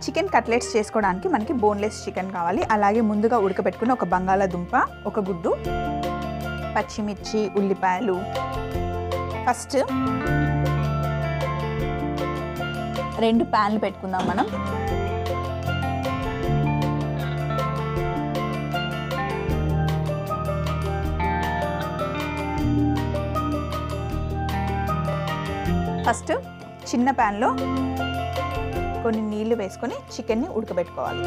Chicken cutlets చేసుకోవడానికి మనకి boneless chicken కావాలి. అలాగే ముందుగా ఉడకబెట్టుకున్న ఒక బంగాళాదుంప, ఒక గుడ్డు, పచ్చిమిర్చి, ఉల్లిపాయలు. ఫస్ట్ 2 ప్యాన్లు పెట్టుకుందాం మనం. ఫస్ట్ చిన్న ప్యాన్లో కొన్ని నీళ్లు వేసుకొని చికెన్ని ఉడకబెట్టుకోవాలి.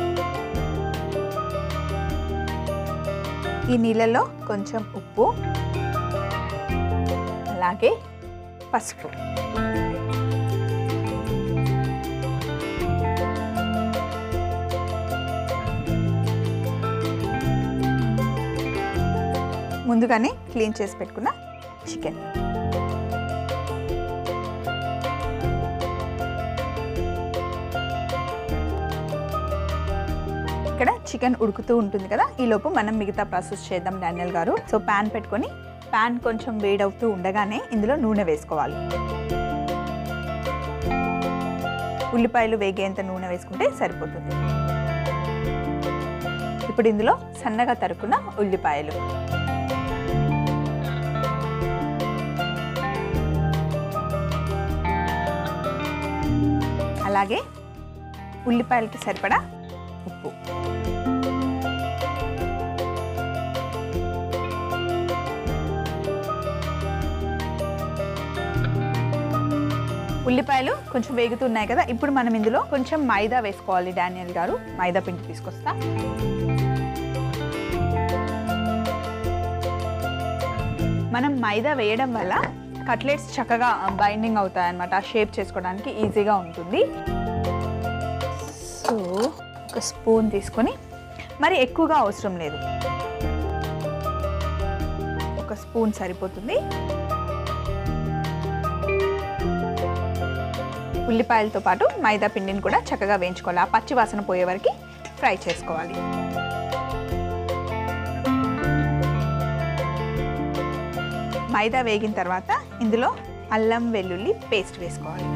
ఈ నీళ్ళలో కొంచెం ఉప్పు, అలాగే పసుపు, ముందుగానే క్లీన్ చేసి పెట్టుకున్న చికెన్. ఇక్కడ చికెన్ ఉడుకుతూ ఉంటుంది కదా, ఈలోపు మనం మిగతా ప్రాసెస్ చేద్దాం డానియల్ గారు. సో ప్యాన్ పెట్టుకొని ప్యాన్ కొంచెం వేడవుతూ ఉండగానే ఇందులో నూనె వేసుకోవాలి. ఉల్లిపాయలు వేగేంత నూనె వేసుకుంటే సరిపోతుంది. ఇప్పుడు ఇందులో సన్నగా తరుక్కున్న ఉల్లిపాయలు, అలాగే ఉల్లిపాయలకి సరిపడా ఉప్పు, ఉల్లిపాయలు కొంచెం వేగుతున్నాయి కదా, ఇప్పుడు మనం ఇందులో కొంచెం మైదా వేసుకోవాలి. డానియల్ గారు మైదా పిండి తీసుకొస్తా. మనం మైదా వేయడం వల్ల కట్లెట్స్ చక్కగా బైండింగ్ అవుతాయి అన్నమాట. ఆ షేప్ చేసుకోవడానికి ఈజీగా ఉంటుంది. సో ఒక స్పూన్ తీసుకొని, మరి ఎక్కువగా అవసరం లేదు, ఒక స్పూన్ సరిపోతుంది. ఉల్లిపాయలతో పాటు మైదా పిండిని కూడా చక్కగా వేయించుకోవాలి. ఆ పచ్చి వాసన పోయే వరకు ఫ్రై చేసుకోవాలి. మైదా వేగిన తర్వాత ఇందులో అల్లం వెల్లుల్లి పేస్ట్ వేసుకోవాలి.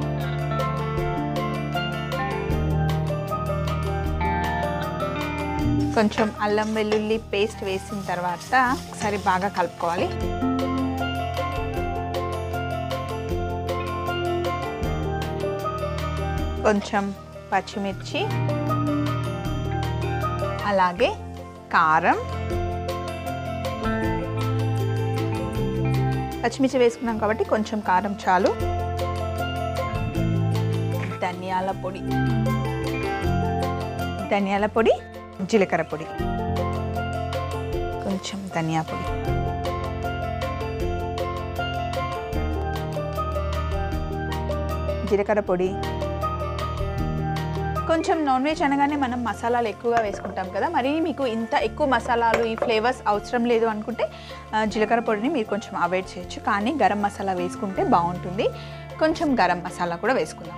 కొంచెం అల్లం వెల్లుల్లి పేస్ట్ వేసిన తర్వాత ఒకసారి బాగా కలుపుకోవాలి. కొంచెం పచ్చిమిర్చి, అలాగే కారం. పచ్చిమిర్చి వేసుకున్నాం కాబట్టి కొంచెం కారం చాలు. ధనియాల పొడి, ధనియాల పొడి, జీలకర్ర పొడి, కొంచెం ధనియా పొడి, జీలకర్ర పొడి. కొంచెం నాన్ వెజ్ అనగానే మనం మసాలాలు ఎక్కువగా వేసుకుంటాం కదా, మరి మీకు ఇంత ఎక్కువ మసాలాలు ఈ ఫ్లేవర్స్ అవసరం లేదు అనుకుంటే జీలకర్ర పొడిని మీరు కొంచెం అవాయిడ్ చేయొచ్చు. కానీ గరం మసాలా వేసుకుంటే బాగుంటుంది. కొంచెం గరం మసాలా కూడా వేసుకుందాం.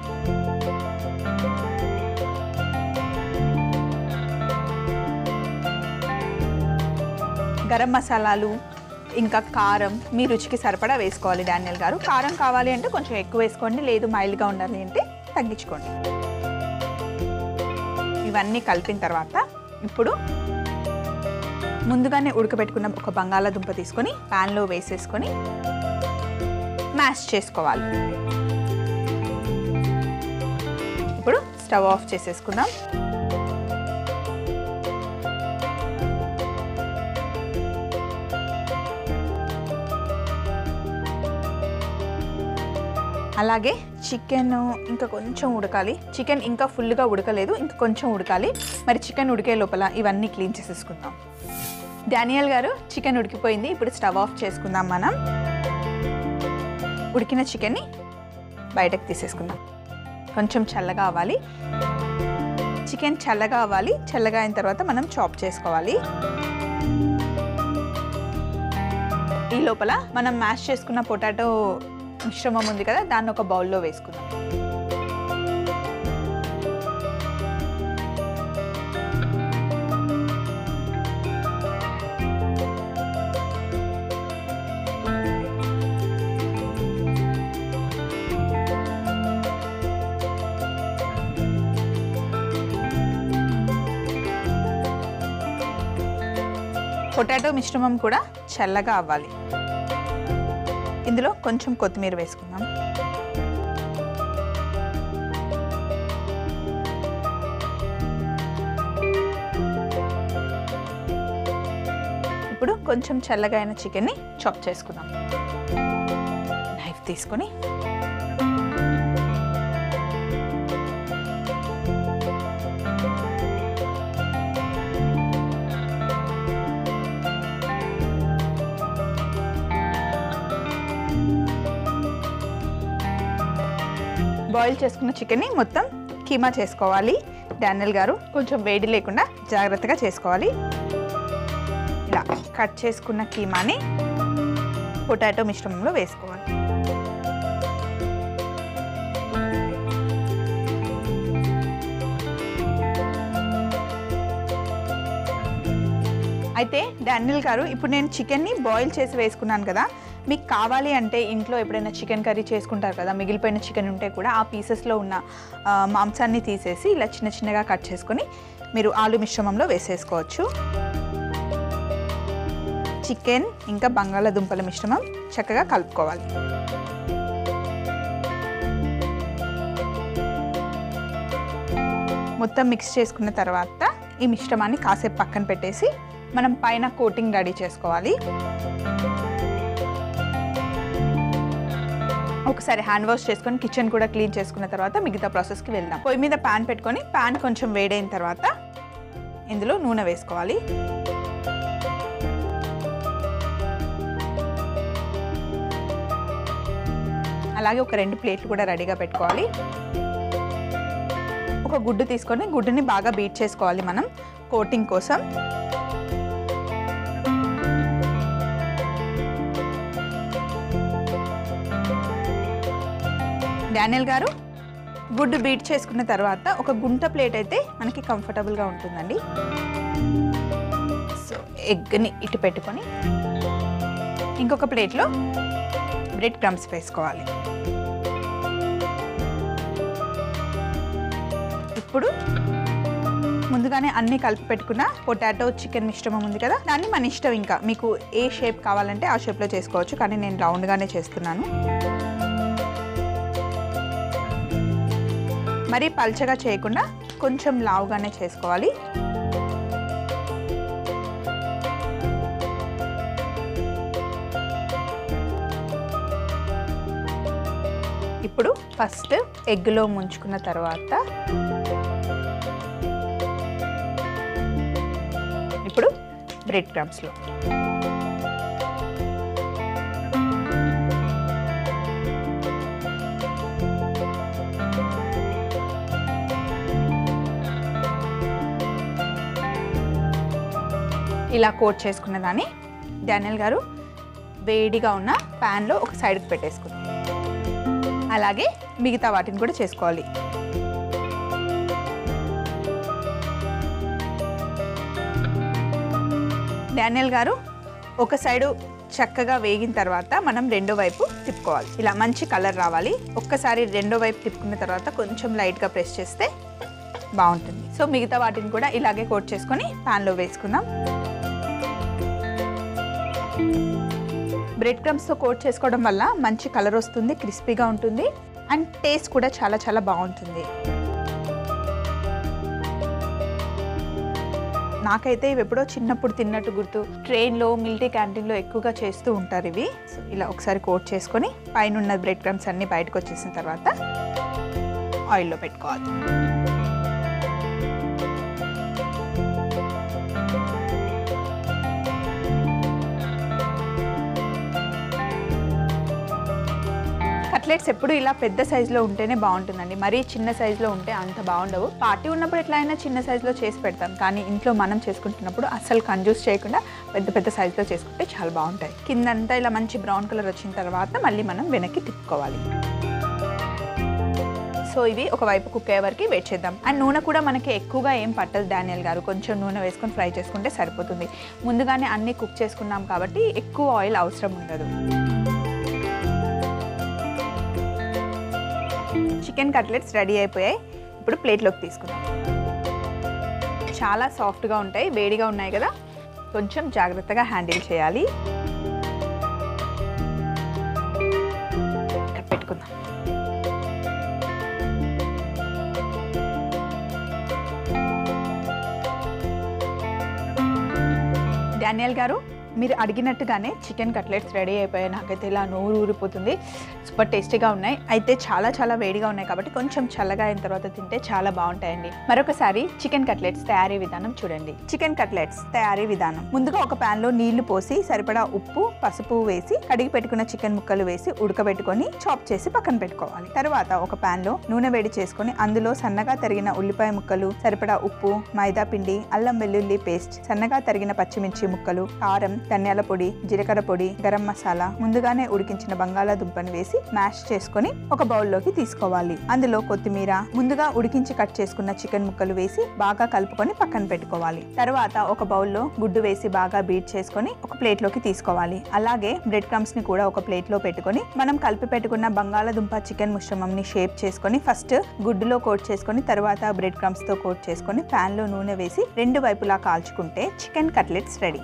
గరం మసాలాలు ఇంకా కారం మీ రుచికి సరిపడా వేసుకోవాలి డానియల్ గారు. కారం కావాలి అంటే కొంచెం ఎక్కువ వేసుకోండి, లేదు మైల్డ్గా ఉండాలి అంటే తగ్గించుకోండి. ఇవన్నీ కలిపిన తర్వాత ఇప్పుడు ముందుగానే ఉడకబెట్టుకున్న ఒక బంగాళాదుంప తీసుకొని ప్యాన్లో వేసేసుకొని మ్యాష్ చేసుకోవాలి. ఇప్పుడు స్టవ్ ఆఫ్ చేసేసుకుందాం. అలాగే చికెన్ ఇంకా కొంచెం ఉడకాలి. చికెన్ ఇంకా ఫుల్గా ఉడకలేదు, ఇంకా కొంచెం ఉడకాలి. మరి చికెన్ ఉడికే లోపల ఇవన్నీ క్లీన్ చేసేసుకుందాం. డానియల్ గారు చికెన్ ఉడికిపోయింది. ఇప్పుడు స్టవ్ ఆఫ్ చేసుకుందాం. మనం ఉడికిన చికెన్ని బయటకు తీసేసుకుందాం. కొంచెం చల్లగా అవ్వాలి. చికెన్ చల్లగా అవ్వాలి. చల్లగా అయిన తర్వాత మనం చాప్ చేసుకోవాలి. ఈ లోపల మనం మ్యాష్ చేసుకున్న పొటాటో మిశ్రమం ఉంది కదా, దాన్ని ఒక బౌల్లో వేసుకుందాం. పొటాటో మిశ్రమం కూడా చల్లగా అవ్వాలి. ఇందులో కొంచెం కొత్తిమీర వేసుకుందాం. ఇప్పుడు కొంచెం చల్లగా అయిన చికెన్ని చాప్ చేసుకుందాం. నైఫ్ తీసుకొని బాయిల్ చేసుకున్న చికెన్ని మొత్తం కీమా చేసుకోవాలి. డానియల్ గారు కొంచెం వేడి లేకుండా జాగ్రత్తగా చేసుకోవాలి. ఇలా కట్ చేసుకున్న కీమాని పొటాటో మిశ్రమంలో వేసుకోవాలి. అయితే డానియల్ గారు ఇప్పుడు నేను చికెన్ని బాయిల్ చేసి వేసుకున్నాను కదా, మీకు కావాలి అంటే ఇంట్లో ఎప్పుడైనా చికెన్ కర్రీ చేసుకుంటారు కదా, మిగిలిపోయిన చికెన్ ఉంటే కూడా ఆ పీసెస్లో ఉన్న మాంసాన్ని తీసేసి ఇలా చిన్న చిన్నగా కట్ చేసుకొని మీరు ఆలు మిశ్రమంలో వేసేసుకోవచ్చు. చికెన్ ఇంకా బంగాళాదుంపల మిశ్రమం చక్కగా కలుపుకోవాలి. మొత్తం మిక్స్ చేసుకున్న తర్వాత ఈ మిశ్రమాన్ని కాసేపు పక్కన పెట్టేసి మనం పైన కోటింగ్ రెడీ చేసుకోవాలి. ఒకసారి హ్యాండ్ వాష్ చేసుకొని కిచెన్ కూడా క్లీన్ చేసుకున్న తర్వాత మిగతా ప్రాసెస్కి వెళ్దాం. పొయ్యి మీద ప్యాన్ పెట్టుకొని ప్యాన్ కొంచెం వేడైన తర్వాత ఇందులో నూనె వేసుకోవాలి. అలాగే ఒక 2 ప్లేట్లు కూడా రెడీగా పెట్టుకోవాలి. ఒక గుడ్డు తీసుకొని గుడ్డుని బాగా బీట్ చేసుకోవాలి మనం కోటింగ్ కోసం. డానియల్ గారు గుడ్డు బీట్ చేసుకున్న తర్వాత ఒక గుంట ప్లేట్ అయితే మనకి కంఫర్టబుల్గా ఉంటుందండి. సో ఎగ్ని ఇటు పెట్టుకొని ఇంకొక ప్లేట్లో బ్రెడ్ క్రమ్స్ వేసుకోవాలి. ఇప్పుడు ముందుగానే అన్నీ కలిపి పెట్టుకున్న పొటాటో చికెన్ మిశ్రమం ఉంది కదా, దాన్ని మన ఇష్టం, ఇంకా మీకు ఏ షేప్ కావాలంటే ఆ షేప్లో చేసుకోవచ్చు, కానీ నేను రౌండ్గానే చేస్తున్నాను. మరీ పల్చగా చేయకుండా కొంచెం లావుగానే చేసుకోవాలి. ఇప్పుడు ఫస్ట్ ఎగ్లో ముంచుకున్న తర్వాత ఇప్పుడు బ్రెడ్ క్రమ్స్లో ఇలా కోట్ చేసుకున్న దాన్ని డానియల్ గారు వేడిగా ఉన్న ప్యాన్లో ఒక సైడ్కి పెట్టేసుకుందాం. అలాగే మిగతా వాటిని కూడా చేసుకోవాలి. డానియల్ గారు ఒక సైడు చక్కగా వేగిన తర్వాత మనం రెండో వైపు తిప్పుకోవాలి. ఇలా మంచి కలర్ రావాలి. ఒక్కసారి రెండో వైపు తిప్పుకున్న తర్వాత కొంచెం లైట్గా ప్రెస్ చేస్తే బాగుంటుంది. సో మిగతా వాటిని కూడా ఇలాగే కోట్ చేసుకొని ప్యాన్లో వేసుకుందాం. బ్రెడ్ క్రమ్స్తో కోట్ చేసుకోవడం వల్ల మంచి కలర్ వస్తుంది, క్రిస్పీగా ఉంటుంది అండ్ టేస్ట్ కూడా చాలా చాలా బాగుంటుంది. నాకైతే ఇవి ఎప్పుడో చిన్నప్పుడు తిన్నట్టు గుర్తు. ట్రైన్లో మిలిటరీ క్యాంటీన్లో ఎక్కువగా చేస్తూ ఉంటారు ఇవి. సో ఇలా ఒకసారి కోట్ చేసుకొని పైన ఉన్న బ్రెడ్ క్రమ్స్ అన్నీ బయటకు వచ్చేసిన తర్వాత ఆయిల్లో పెట్టుకోవాలి. కట్లెట్స్ ఎప్పుడు ఇలా పెద్ద సైజులో ఉంటేనే బాగుంటుందండి. మరీ చిన్న సైజులో ఉంటే అంత బాగుండవు. పార్టీ ఉన్నప్పుడు ఎట్లా అయినా చిన్న సైజులో చేసి పెడతాం, కానీ ఇంట్లో మనం చేసుకుంటున్నప్పుడు అస్సలు కంజూస్ చేయకుండా పెద్ద పెద్ద సైజులో చేసుకుంటే చాలా బాగుంటాయి. కిందంతా ఇలా మంచి బ్రౌన్ కలర్ వచ్చిన తర్వాత మళ్ళీ మనం వెనక్కి తిప్పుకోవాలి. సో ఇవి ఒకవైపు కుక్ అయ్యే వరకు వెయిట్ చేద్దాం. అండ్ నూనె కూడా మనకి ఎక్కువగా ఏం పట్టదు డానియల్ గారు, కొంచెం నూనె వేసుకొని ఫ్రై చేసుకుంటే సరిపోతుంది. ముందుగానే అన్నీ కుక్ చేసుకున్నాం కాబట్టి ఎక్కువ ఆయిల్ అవసరం ఉండదు. చికెన్ కట్లెట్స్ రెడీ అయిపోయాయి. ఇప్పుడు ప్లేట్లోకి తీసుకుందాం. చాలా సాఫ్ట్గా ఉంటాయి, వేడిగా ఉన్నాయి కదా. కొంచెం జాగ్రత్తగా హ్యాండిల్ చేయాలి. ఇక్కడ పెట్టుకుందాం. డానియల్ గారు, మీరు అడిగినట్టుగానే చికెన్ కట్లెట్స్ రెడీ అయిపోయాయి. నాకైతే ఇలా నోరు ఊరిపోతుంది. సూపర్ టేస్టీగా ఉన్నాయి. అయితే చాలా చాలా వేడిగా ఉన్నాయి కాబట్టి కొంచెం చల్లగా అయిన తర్వాత తింటే చాలా బాగుంటాయండి. మరొకసారి చికెన్ కట్లెట్స్ తయారీ విధానం చూడండి. చికెన్ కట్లెట్స్ తయారీ విధానం: ముందుగా ఒక ప్యాన్ లో నీళ్లు పోసి సరిపడా ఉప్పు, పసుపు వేసి కడిగి పెట్టుకున్న చికెన్ ముక్కలు వేసి ఉడకబెట్టుకొని చాప్ చేసి పక్కన పెట్టుకోవాలి. తర్వాత ఒక ప్యాన్ లో నూనె వేడి చేసుకొని అందులో సన్నగా తరిగిన ఉల్లిపాయ ముక్కలు, సరిపడా ఉప్పు, మైదా పిండి, అల్లం వెల్లుల్లి పేస్ట్, సన్నగా తరిగిన పచ్చిమిర్చి ముక్కలు, కారం, ధనియాల పొడి, జీలకర్ర పొడి, గరం మసాలా, ముందుగానే ఉడికించిన బంగాళాదుంపని వేసి మ్యాష్ చేసుకొని ఒక బౌల్లోకి తీసుకోవాలి. అందులో కొత్తిమీర, ముందుగా ఉడికించి కట్ చేసుకున్న చికెన్ ముక్కలు వేసి బాగా కలుపుకొని పక్కన పెట్టుకోవాలి. తర్వాత ఒక బౌల్లో గుడ్డు వేసి బాగా బీట్ చేసుకొని ఒక ప్లేట్ లోకి తీసుకోవాలి. అలాగే బ్రెడ్ క్రమ్స్ ని కూడా ఒక ప్లేట్ లో పెట్టుకొని మనం కలిపి పెట్టుకున్న బంగాళాదుంప చికెన్ మిశ్రమంని షేప్ చేసుకొని ఫస్ట్ గుడ్డులో కోట్ చేసుకొని తర్వాత బ్రెడ్ క్రమ్స్ తో కోట్ చేసుకొని ప్యాన్ లో నూనె వేసి రెండు వైపులా కాల్చుకుంటే చికెన్ కట్లెట్స్ రెడీ.